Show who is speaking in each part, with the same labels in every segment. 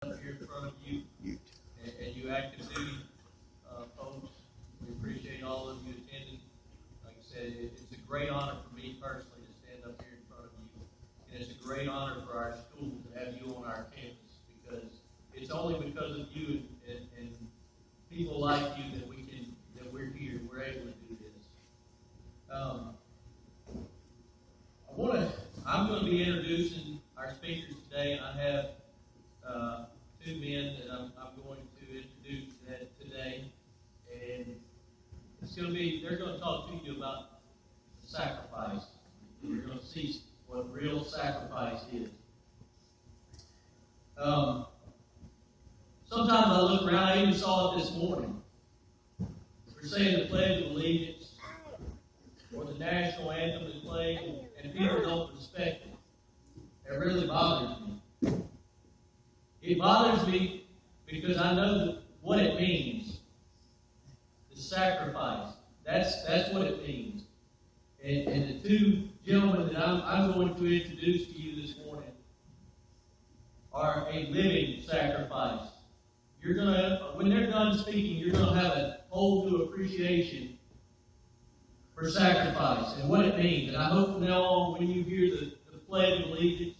Speaker 1: Up here in front of you and you active duty folks. We appreciate all of you attending. Like I said, it's a great honor for me personally to stand up here in front of you. And it's a great honor for our school to have you on our campus, because it's only because of you and people like you that we're here, we're able to do this. I'm going to be introducing our speakers today, and I have two men that I'm going to introduce today, and they're going to talk to you about the sacrifice. You're going to see what real sacrifice is. Sometimes I look around, I even saw it this morning. We're saying the Pledge of Allegiance, or the national anthem is played, and people don't respect it. It really bothers me. It bothers me because I know what it means. The sacrifice. That's what it means. And the two gentlemen that I'm going to introduce to you this morning are a living sacrifice. You're gonna, when they're done speaking, you're going to have a whole new appreciation for sacrifice and what it means. And I hope from now on, when you hear the Pledge of Allegiance,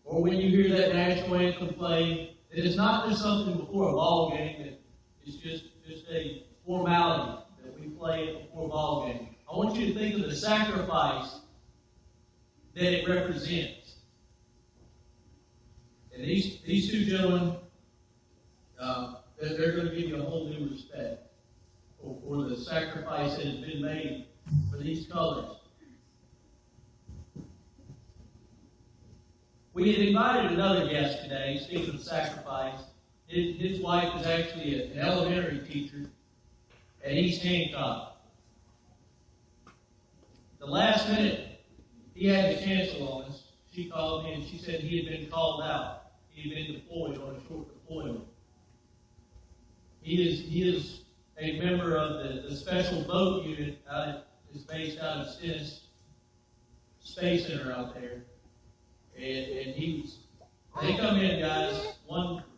Speaker 1: or when you hear that national anthem played, that it's not just something before a ball game, that it's just a formality that we play it before a ball game. I want you to think of the sacrifice that it represents. And these two gentlemen, they're going to give you a whole new respect for the sacrifice that has been made for these colors. We had invited another guest today, speaking of sacrifice. His wife is actually an elementary teacher at East Hancock. The last minute, he had to cancel on us. She called me and she said he had been called out. He had been deployed on a short deployment. He is a member of the special boat unit is based out of Stennis Space Center out there. And they come in, guys,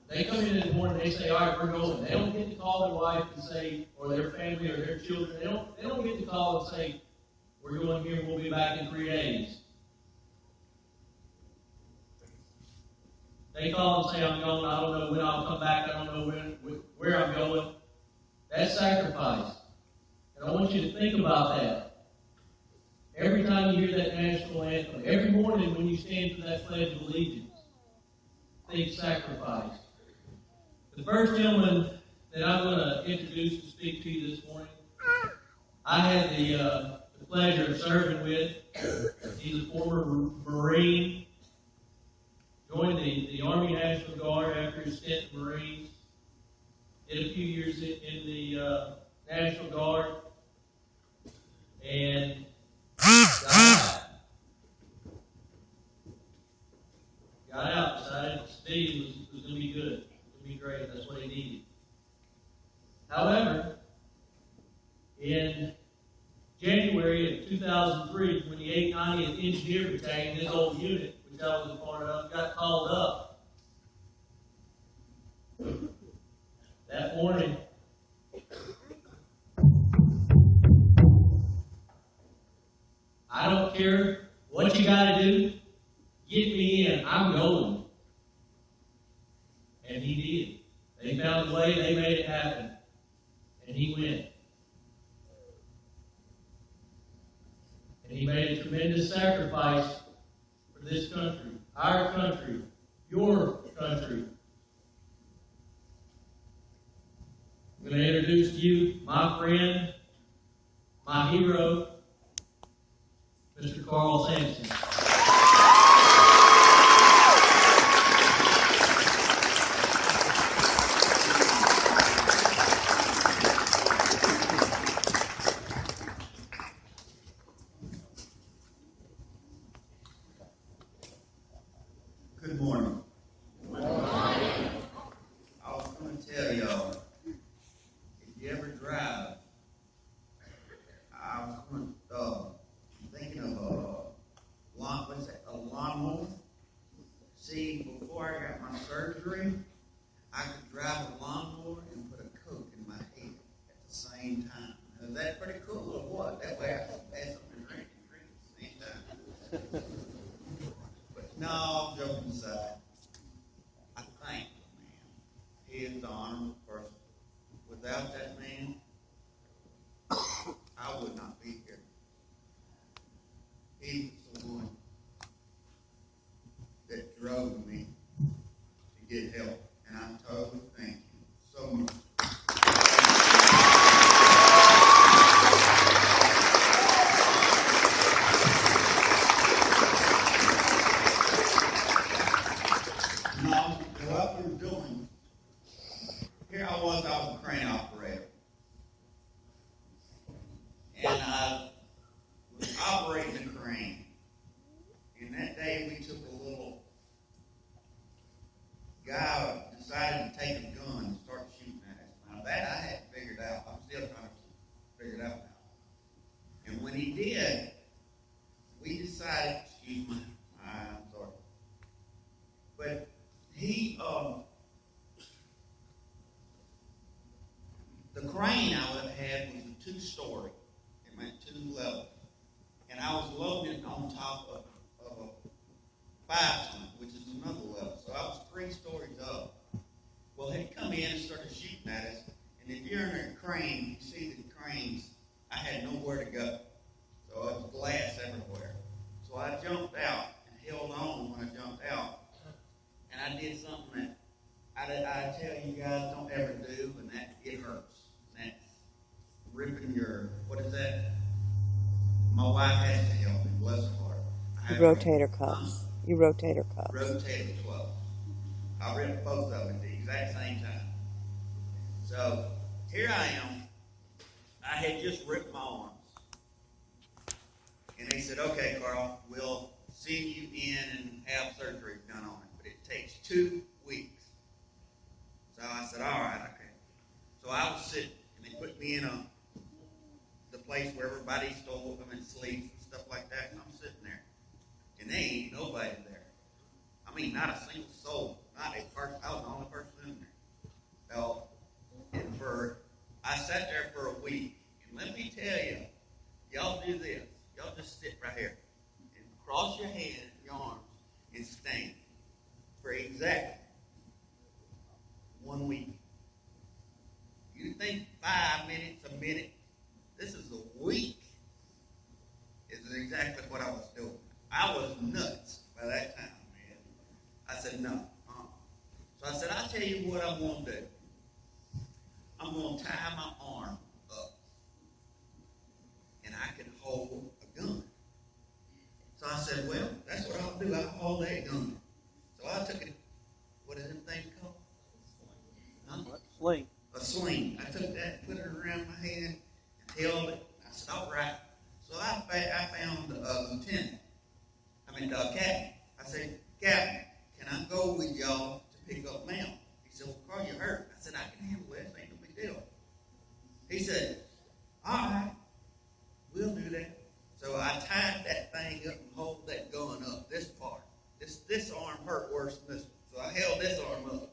Speaker 1: they come in the morning, they say, all right, we're going. They don't get to call their wife and say, or their family or their children, they don't get to call and say, we're going here, we'll be back in 3 days. They call and say, I'm going, I don't know when I'll come back, I don't know where I'm going. That's sacrifice. And I want you to think about that. Every time you hear that national anthem, every morning when you stand for that Pledge of Allegiance, think sacrifice. The first gentleman that I'm going to introduce to speak to you this morning, I had the pleasure of serving with. He's a former Marine, joined the Army National Guard after his stint in the Marines, did a few years in the National Guard, and got out, decided civilian was going to be good. It was going to be great. That's what he needed. However, in January of 2003, when the 890th Engineer Battalion, his old unit, which I was a part of, got called up, that morning, I don't care what you got to do, get me in, I'm going. And he did. They found a way, they made it happen. And he went. And he made a tremendous sacrifice for this country, our country, your country. I'm going to introduce to you my friend, my hero, Mr. Carl Sampsons.
Speaker 2: Good morning. Good morning. I was going to tell y'all, if you ever drive, I was going to thinking of I could drive a lawnmower and put a Coke in my head at the same time. Now, is that pretty cool or what? That way I can have something to drink at the same time. But no, joking aside, I thank the man. He is the honorable person. Without that man, I would not be here. He was the one that drove me to get help. And I totally thank you so much. Now, what we were doing, here I was a crane operator. And I was operating the crane. And that day we took a little guy decided to take a gun and start shooting at us. Now that I hadn't figured out. I'm still trying to figure it out now. And when he did, we decided, excuse me, I'm sorry. But he, the crane I had was a 2-story. It went 2 levels. And I was loading it on top of a 5-ton, which is another level. So I was 3 stories up. Well, he'd come in and started shooting at us. And if you're in a crane, you see the cranes, I had nowhere to go. So it was glass everywhere. So I jumped out and held on when I jumped out. And I did something that I tell you guys don't ever do, and that it hurts. And that's ripping your, what is that? My wife has to help me, bless her heart.
Speaker 3: Rotator cuffs. You rotator cuffs.
Speaker 2: Rotator cuffs. I ripped both of them at the exact same time. So here I am. I had just ripped my arms. And they said, okay, Carl, we'll send you in and have surgery done on it. But it takes 2 weeks. So I said, all right, okay. So I was sitting, and they put me in the place where everybody stole them and sleeps and stuff like that. And I'm sitting there. And there ain't nobody there. I mean, not a single soul. Not a person. I was the only person in there. No. And I sat there for a week. And let me tell you, y'all do this. Y'all just sit right here. And cross your hands, your arms, and stand. For exactly 1 week. You think 5 minutes, a minute. This is a week. This is exactly what I was doing. I was nuts by that time, man. I said, no. So I said, I'll tell you what I'm going to do. I'm going to tie my arm up. And I can hold a gun. So I said, well, that's what I'll do. I'll hold that gun. So I took it, what is that thing called? Huh?
Speaker 4: Sling.
Speaker 2: A sling. I took that, put it around my head, and held it. I said, all right. So I found a lieutenant. Captain. I said, Captain, can I go with y'all to pick up mail? He said, well, Carl, you hurt. I said, I can handle this. Ain't no big deal. He said, all right, we'll do that. So I tied that thing up and hold that gun up, this part. This arm hurt worse than this one. So I held this arm up.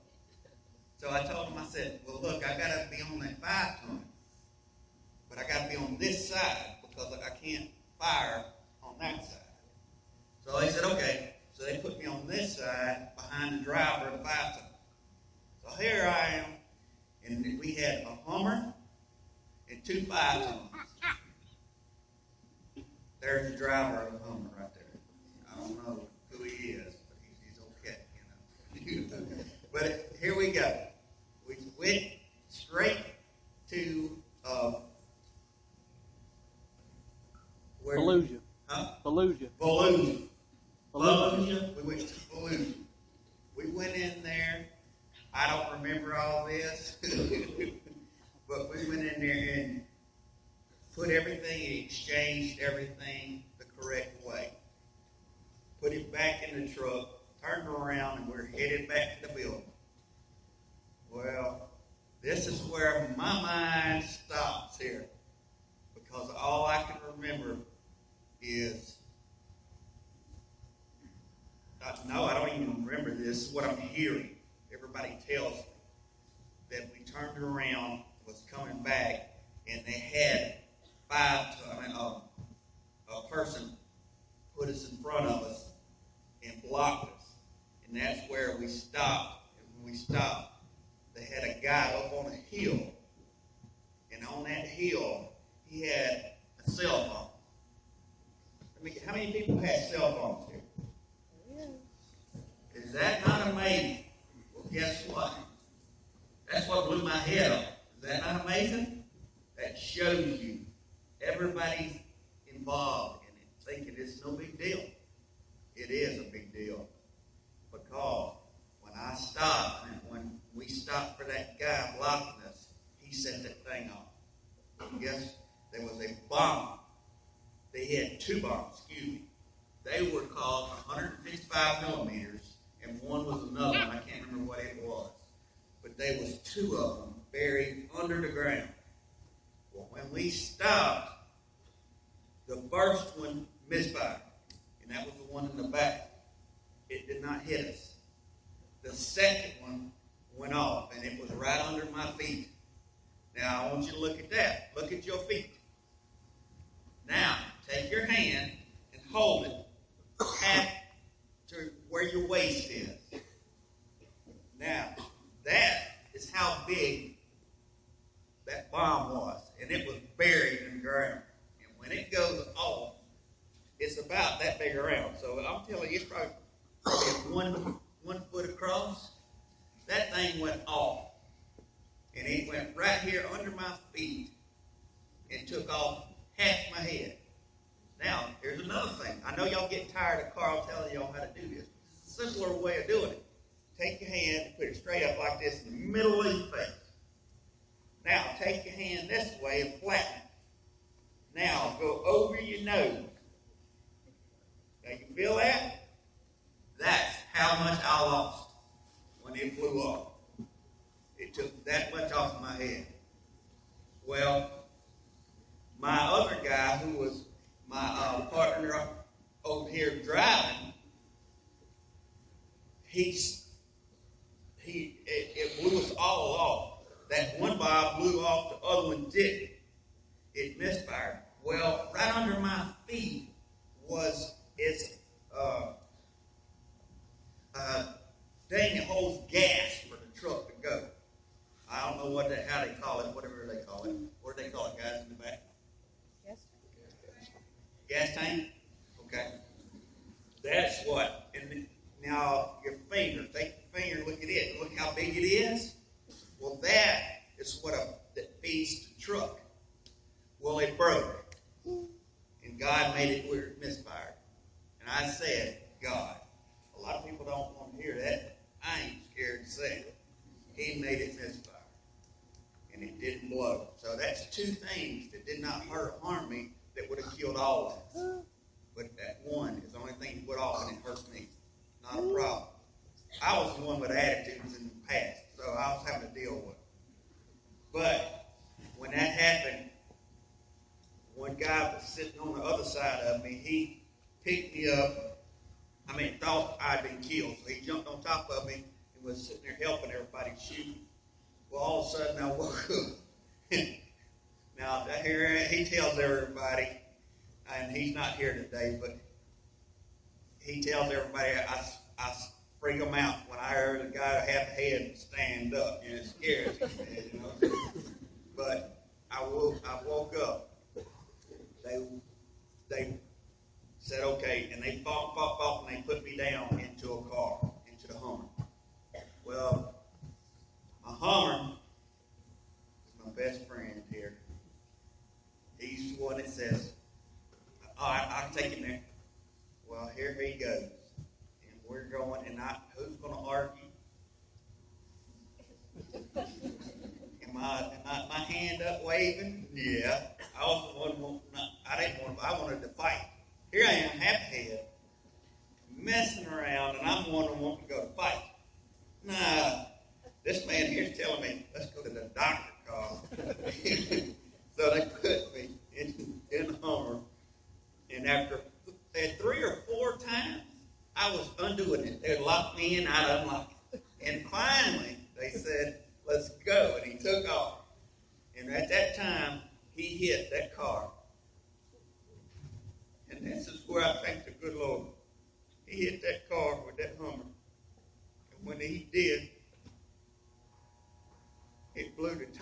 Speaker 2: So I told him, I said, well, look, I got to be on that 5-ton. But I got to be on this side because I can't fire on that side. So he said, okay. So they put me on this side behind the driver of the 5-ton. So here I am, and we had a Hummer and 2 5-tons. There's the driver of the Hummer right there. I don't know who he is, but he's okay, you know. But here we go. We went straight to where?
Speaker 4: Fallujah.
Speaker 2: Huh?
Speaker 4: Fallujah.
Speaker 2: Fallujah.
Speaker 4: Fallujah.
Speaker 2: We went to Fallujah. We went in there. I don't remember all this, but we went in there and put everything, exchanged everything the correct way. Put it back in the truck, turned around, and we're headed back to the building. Well, this is where my mind stops here, because all I can remember is, no, I don't even remember this. This is what I'm hearing. Everybody tells me. that we turned around, was coming back, and they had a person put us in front of us and blocked us. And that's where we stopped. And when we stopped, they had a guy up on a hill. And on that hill, he had a cell phone. How many people have cell phones here? Is that not amazing? Well, guess what? That's what blew my head off. Is that not amazing? That shows you everybody's involved in it, thinking it's no big deal. It is a big deal. Because when I stopped, and when we stopped for that guy blocking us, he set that thing off. And guess there was a bomb. They had two bombs, They were called 155 millimeters, and one was another one. I can't remember what it was. But there was two of them buried under the ground. Well, when we stopped, the first one misfired, and that was the one in the back. It did not hit us. The second one went off, and it was right under my feet. Now, I want you to look at that. Look at your feet. Now, take your hand and hold it half to where your waist is. Now, that is how big that bomb was, and it was buried in the ground. And when it goes off, it's about that big around. So I'm telling you, it's probably one foot across. That thing went off, and it went right here under my feet and took off half my head. Now, here's another thing. I know y'all get tired of Carl telling y'all how to do this. It's a simpler way of doing it. Take your hand and put it straight up like this in the middle of your face. Now, take your hand this way and flatten it. Now, go over your nose. Now, you feel that? That's how much I lost when it flew off. It took that much off my head. Well, my other guy, who was my partner over here driving, it blew us all off. That one bomb blew off, the other one didn't. It misfired. Well, right under my feet was its thing that holds gas for the truck to go. I don't know how they call it, whatever they call it. What do they call it, guys, in the back? Gas tank? Okay. That's what. And now your finger, take your finger and look at it. Look how big it is. Well, that is that feeds the truck. Well, it broke. And God made it where it misfired. And I said, God. A lot of people don't want to hear that. I ain't scared to say it. He made it misfire. And it didn't blow. So that's two things that did not harm me that would have killed all of us. But that one is the only thing he put off, and it hurt me. Not a problem. I was the one with attitudes in the past, so I was having to deal with it. But when that happened, one guy was sitting on the other side of me. He picked me up. Thought I'd been killed. So he jumped on top of me and was sitting there helping everybody shoot. Well, all of a sudden I woke up. Now, here he tells everybody, and he's not here today, but he tells everybody, I freak them out when I heard a guy half a head stand up. It scares me, But I woke up. They said, okay, and they fought, and they put me down into a car, into the Hummer. Well, my Hummer is my best friend here. He's the one that says, all right, I'll take him there. Well, here he goes. And we're going, and who's going to argue? Am my hand up waving? Yeah. I was the one I wanted to fight. Here I am, half head, messing around, and I'm the one who wanted to go to fight. Nah, this man here's telling me, let's go to the doctor, Carl. So they put me in the Hummer, and after 3 or 4 times, I was undoing it. They locked me in, I'd unlock it. And finally, they said, let's go.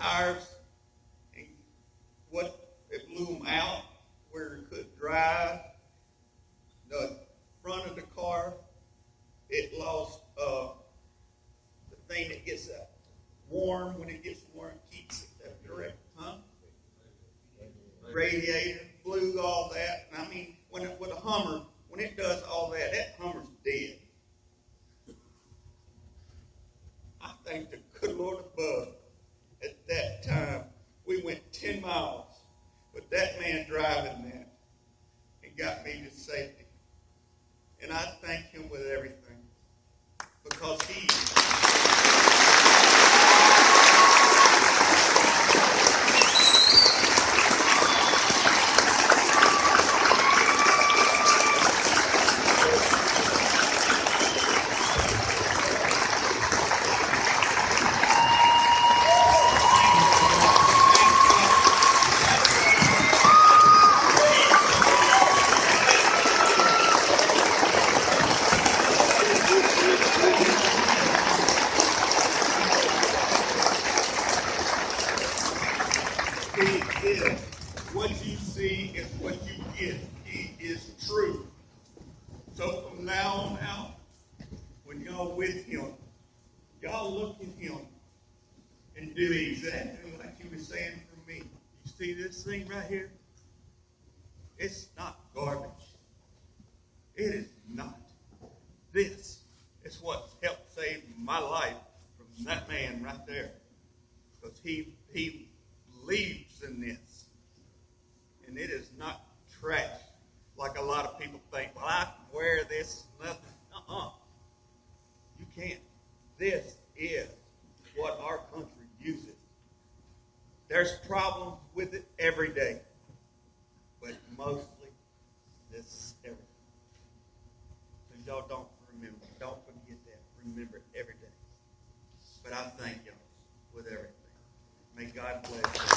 Speaker 2: tires, and it blew them out where it couldn't drive. The front of the car, it lost the thing that gets warm. When it gets warm, it keeps it direct, radiator, blew all that. And I mean, with a Hummer, when it does all that, that Hummer's dead. I thank the good Lord above. At that time, we went 10 miles with that man driving that and got me to safety. And I thank him with everything because he is what you see is what you get. He is true. So from now on out, when y'all with him, y'all look at him and do exactly like he was saying for me. You see this thing right here? It's not garbage. It is not. This is what helped save my life from that man right there. Because he believes in this. And it is not trash like a lot of people think. Well, I can wear this, nothing. You can't. This is what our country uses. There's problems with it every day. But mostly, this is everything. So y'all don't forget that. Remember it every day. But I thank y'all with everything. May God bless you.